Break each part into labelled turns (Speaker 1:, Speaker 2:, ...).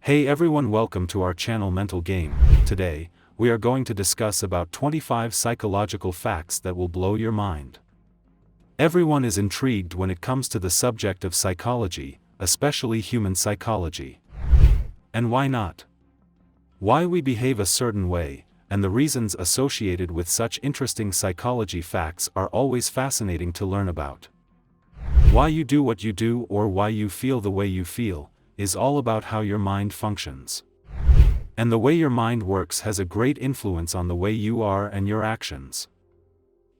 Speaker 1: Hey everyone, welcome to our channel Mental Game. Today, we are going to discuss about 25 psychological facts that will blow your mind. Everyone is intrigued when it comes to the subject of psychology, especially human psychology. And why not? Why we behave a certain way, and the reasons associated with such interesting psychology facts are always fascinating to learn about. Why you do what you do or why you feel the way you feel is all about how your mind functions. And the way your mind works has a great influence on the way you are and your actions.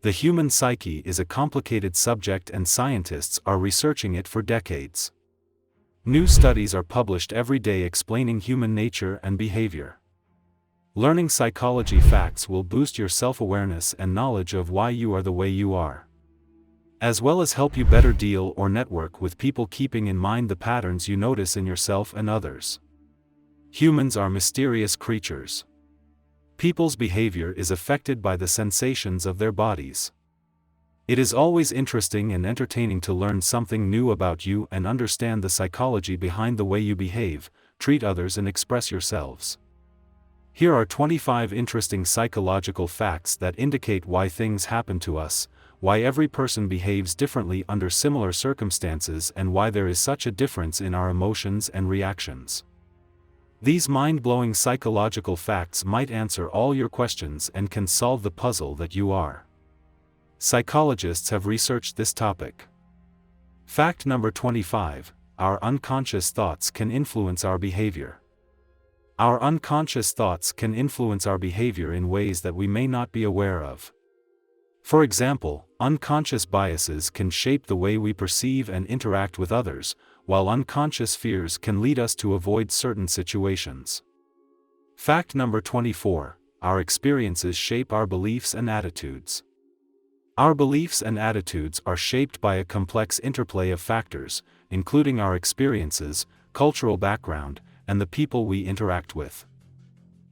Speaker 1: The human psyche is a complicated subject and scientists are researching it for decades. New studies are published every day explaining human nature and behavior. Learning psychology facts will boost your self-awareness and knowledge of why you are the way you are, as well as help you better deal or network with people, keeping in mind the patterns you notice in yourself and others. Humans are mysterious creatures. People's behavior is affected by the sensations of their bodies. It is always interesting and entertaining to learn something new about you and understand the psychology behind the way you behave, treat others and express yourselves. Here are 25 interesting psychological facts that indicate why things happen to us, why every person behaves differently under similar circumstances, and why there is such a difference in our emotions and reactions. These mind-blowing psychological facts might answer all your questions and can solve the puzzle that you are. Psychologists have researched this topic. Fact number 25, our unconscious thoughts can influence our behavior. Our unconscious thoughts can influence our behavior in ways that we may not be aware of. For example, unconscious biases can shape the way we perceive and interact with others, while unconscious fears can lead us to avoid certain situations. Fact number 24, our experiences shape our beliefs and attitudes. Our beliefs and attitudes are shaped by a complex interplay of factors, including our experiences, cultural background, and the people we interact with.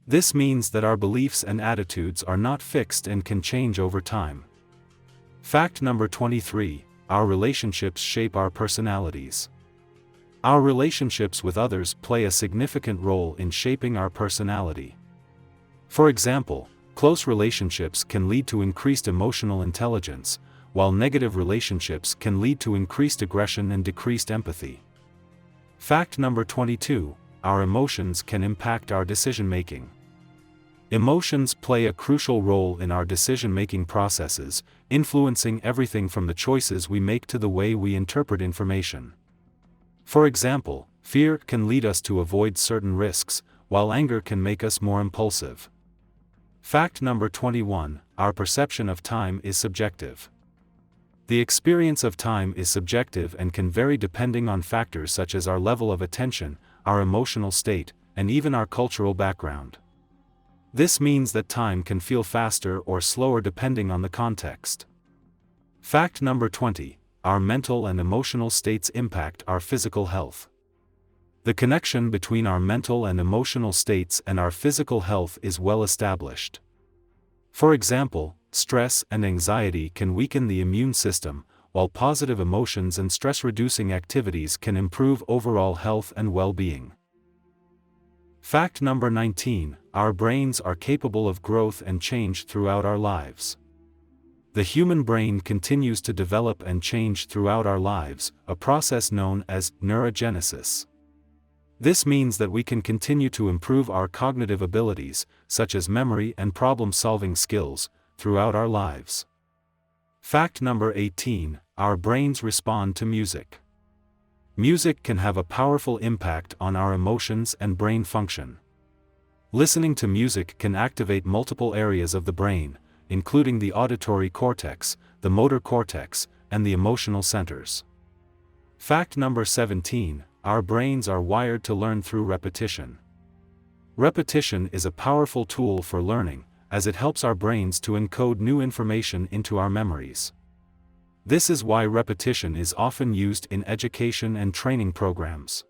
Speaker 1: This means that our beliefs and attitudes are not fixed and can change over time. Fact number 23, our relationships shape our personalities. Our relationships with others play a significant role in shaping our personality. For example, close relationships can lead to increased emotional intelligence, while negative relationships can lead to increased aggression and decreased empathy. Fact number 22, our emotions can impact our decision-making. Emotions play a crucial role in our decision-making processes, influencing everything from the choices we make to the way we interpret information. For example, fear can lead us to avoid certain risks, while anger can make us more impulsive. Fact number 21, our perception of time is subjective. The experience of time is subjective and can vary depending on factors such as our level of attention, our emotional state, and even our cultural background. This means that time can feel faster or slower depending on the context. Fact number 20, our mental and emotional states impact our physical health. The connection between our mental and emotional states and our physical health is well established. For example, stress and anxiety can weaken the immune system, while positive emotions and stress-reducing activities can improve overall health and well-being. Fact number 19, our brains are capable of growth and change throughout our lives. The human brain continues to develop and change throughout our lives, a process known as neurogenesis. This means that we can continue to improve our cognitive abilities, such as memory and problem-solving skills, throughout our lives. Fact number 18, our brains respond to music. Music can have a powerful impact on our emotions and brain function. Listening to music can activate multiple areas of the brain, including the auditory cortex, the motor cortex, and the emotional centers. Fact number 17, our brains are wired to learn through repetition. Repetition is a powerful tool for learning, as it helps our brains to encode new information into our memories. This is why repetition is often used in education and training programs.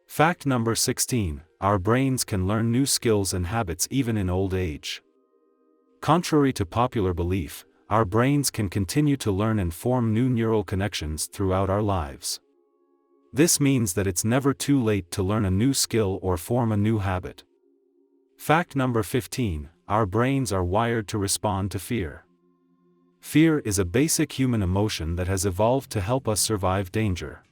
Speaker 1: Fact number 16, our brains can learn new skills and habits even in old age. Contrary to popular belief, our brains can continue to learn and form new neural connections throughout our lives. This means that it's never too late to learn a new skill or form a new habit. Fact number 15, our brains are wired to respond to fear. Fear is a basic human emotion that has evolved to help us survive danger.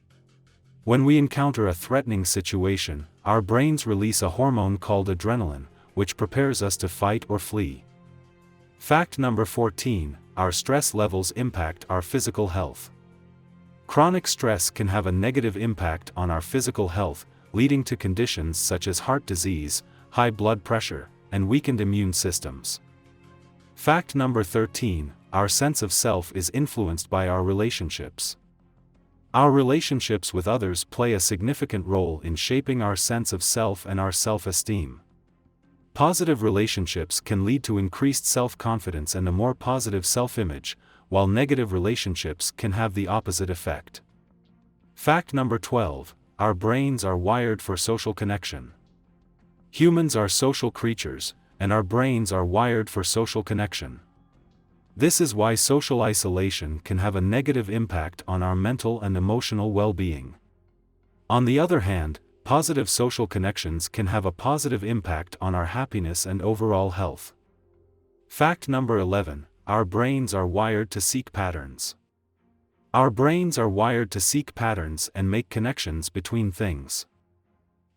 Speaker 1: When we encounter a threatening situation, our brains release a hormone called adrenaline, which prepares us to fight or flee. Fact number 14, our stress levels impact our physical health. Chronic stress can have a negative impact on our physical health, leading to conditions such as heart disease, high blood pressure, and weakened immune systems. Fact number 13, our sense of self is influenced by our relationships. Our relationships with others play a significant role in shaping our sense of self and our self-esteem. Positive relationships can lead to increased self-confidence and a more positive self-image, while negative relationships can have the opposite effect. Fact number 12, our brains are wired for social connection. Humans are social creatures, and our brains are wired for social connection. This is why social isolation can have a negative impact on our mental and emotional well-being. On the other hand, positive social connections can have a positive impact on our happiness and overall health. Fact number 11, our brains are wired to seek patterns. Our brains are wired to seek patterns and make connections between things.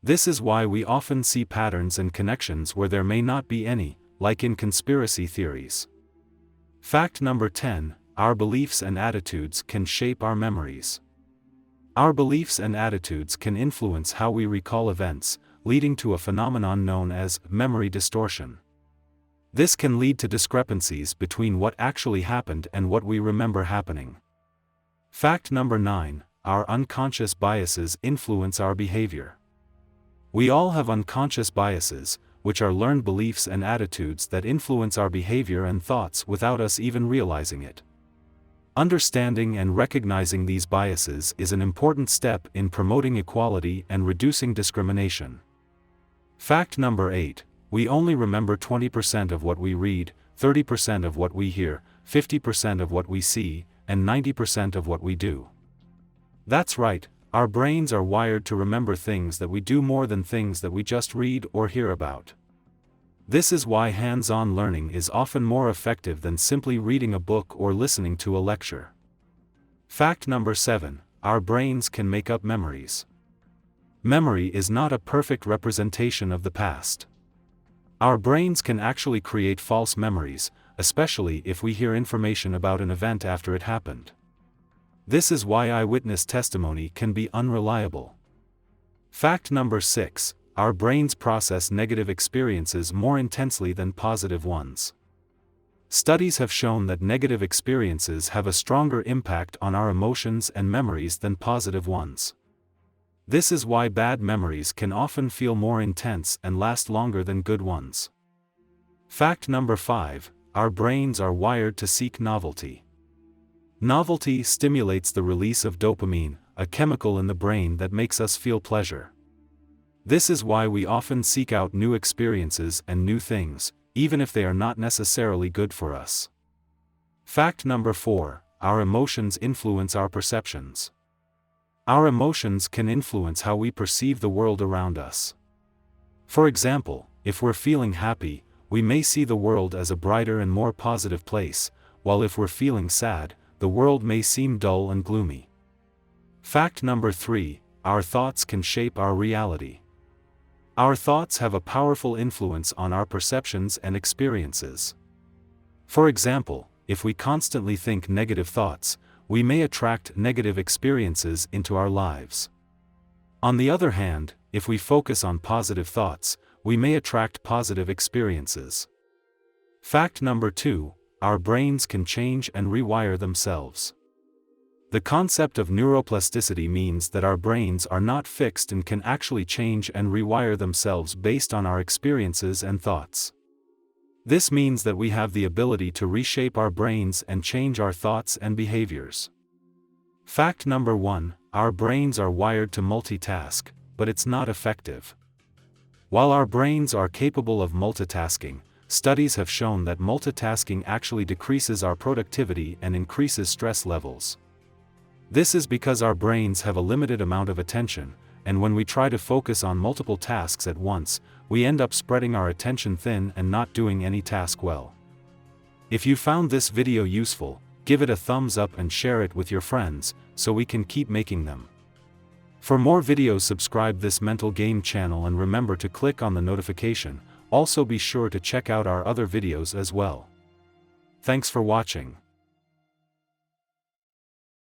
Speaker 1: This is why we often see patterns and connections where there may not be any, like in conspiracy theories. Fact number 10, our beliefs and attitudes can shape our memories. Our beliefs and attitudes can influence how we recall events, leading to a phenomenon known as memory distortion. This can lead to discrepancies between what actually happened and what we remember happening. Fact number 9, our unconscious biases influence our behavior. We all have unconscious biases, which are learned beliefs and attitudes that influence our behavior and thoughts without us even realizing it. Understanding and recognizing these biases is an important step in promoting equality and reducing discrimination. Fact number 8, we only remember 20% of what we read, 30% of what we hear, 50% of what we see, and 90% of what we do. That's right, our brains are wired to remember things that we do more than things that we just read or hear about. This is why hands-on learning is often more effective than simply reading a book or listening to a lecture. Fact number 7, our brains can make up memories. Memory is not a perfect representation of the past. Our brains can actually create false memories, especially if we hear information about an event after it happened. This is why eyewitness testimony can be unreliable. Fact number 6, our brains process negative experiences more intensely than positive ones. Studies have shown that negative experiences have a stronger impact on our emotions and memories than positive ones. This is why bad memories can often feel more intense and last longer than good ones. Fact number 5, our brains are wired to seek novelty. Novelty stimulates the release of dopamine, a chemical in the brain that makes us feel pleasure. This is why we often seek out new experiences and new things, even if they are not necessarily good for us. Fact number 4, our emotions influence our perceptions. Our emotions can influence how we perceive the world around us. For example, if we're feeling happy, we may see the world as a brighter and more positive place, while if we're feeling sad, the world may seem dull and gloomy. Fact number 3, our thoughts can shape our reality. Our thoughts have a powerful influence on our perceptions and experiences. For example, if we constantly think negative thoughts, we may attract negative experiences into our lives. On the other hand, if we focus on positive thoughts, we may attract positive experiences. Fact number 2, our brains can change and rewire themselves. The concept of neuroplasticity means that our brains are not fixed and can actually change and rewire themselves based on our experiences and thoughts. This means that we have the ability to reshape our brains and change our thoughts and behaviors. Fact number 1, our brains are wired to multitask, but it's not effective. While our brains are capable of multitasking, studies have shown that multitasking actually decreases our productivity and increases stress levels. This is because our brains have a limited amount of attention, and when we try to focus on multiple tasks at once, we end up spreading our attention thin and not doing any task well. If you found this video useful, give it a thumbs up and share it with your friends, so we can keep making them. For more videos, subscribe this mental game channel and remember to click on the notification. Also be sure to check out our other videos as well. Thanks for watching.